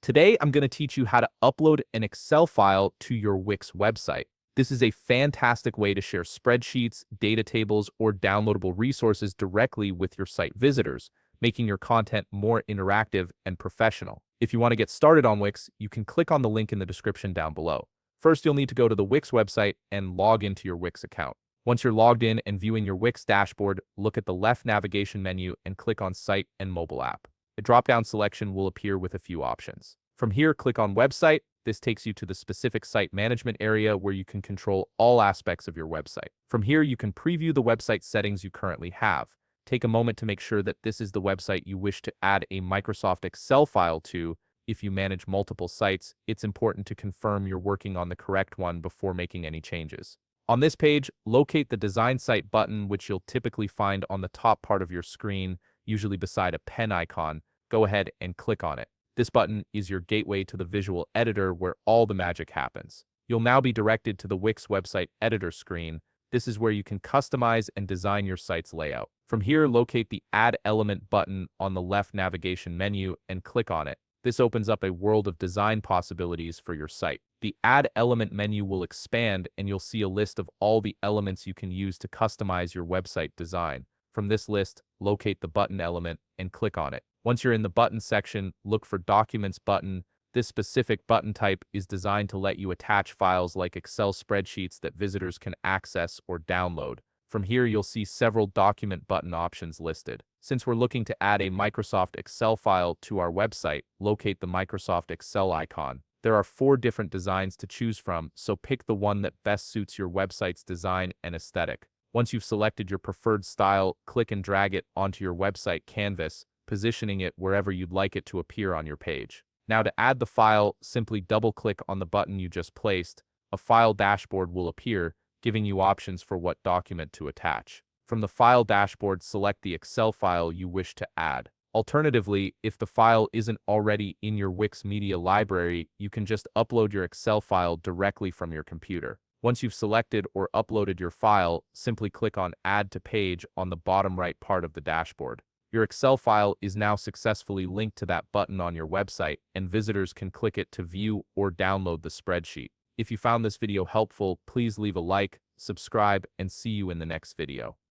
Today, I'm going to teach you how to upload an Excel file to your Wix website. This is a fantastic way to share spreadsheets, data tables, or downloadable resources directly with your site visitors, making your content more interactive and professional. If you want to get started on Wix, you can click on the link in the description down below. First, you'll need to go to the Wix website and log into your Wix account. Once you're logged in and viewing your Wix dashboard, look at the left navigation menu and click on Site and Mobile App. A drop-down selection will appear with a few options. From here, click on Website. This takes you to the specific site management area where you can control all aspects of your website. From here, you can preview the website settings you currently have. Take a moment to make sure that this is the website you wish to add a Microsoft Excel file to. If you manage multiple sites, it's important to confirm you're working on the correct one before making any changes. On this page, locate the Design Site button, which you'll typically find on the top part of your screen, usually beside a pen icon. Go ahead and click on it. This button is your gateway to the visual editor where all the magic happens. You'll now be directed to the Wix website editor screen. This is where you can customize and design your site's layout. From here, locate the Add Element button on the left navigation menu and click on it. This opens up a world of design possibilities for your site. The Add Element menu will expand and you'll see a list of all the elements you can use to customize your website design. From this list, locate the button element and click on it. Once you're in the button section, look for Documents button. This specific button type is designed to let you attach files like Excel spreadsheets that visitors can access or download. From here, you'll see several document button options listed. Since we're looking to add a Microsoft Excel file to our website, locate the Microsoft Excel icon. There are 4 different designs to choose from, so pick the one that best suits your website's design and aesthetic. Once you've selected your preferred style, click and drag it onto your website canvas, positioning it wherever you'd like it to appear on your page. Now to add the file, simply double-click on the button you just placed. A file dashboard will appear, giving you options for what document to attach. From the file dashboard, select the Excel file you wish to add. Alternatively, if the file isn't already in your Wix media library, you can just upload your Excel file directly from your computer. Once you've selected or uploaded your file, simply click on Add to Page on the bottom right part of the dashboard. Your Excel file is now successfully linked to that button on your website, and visitors can click it to view or download the spreadsheet. If you found this video helpful, please leave a like, subscribe, and see you in the next video.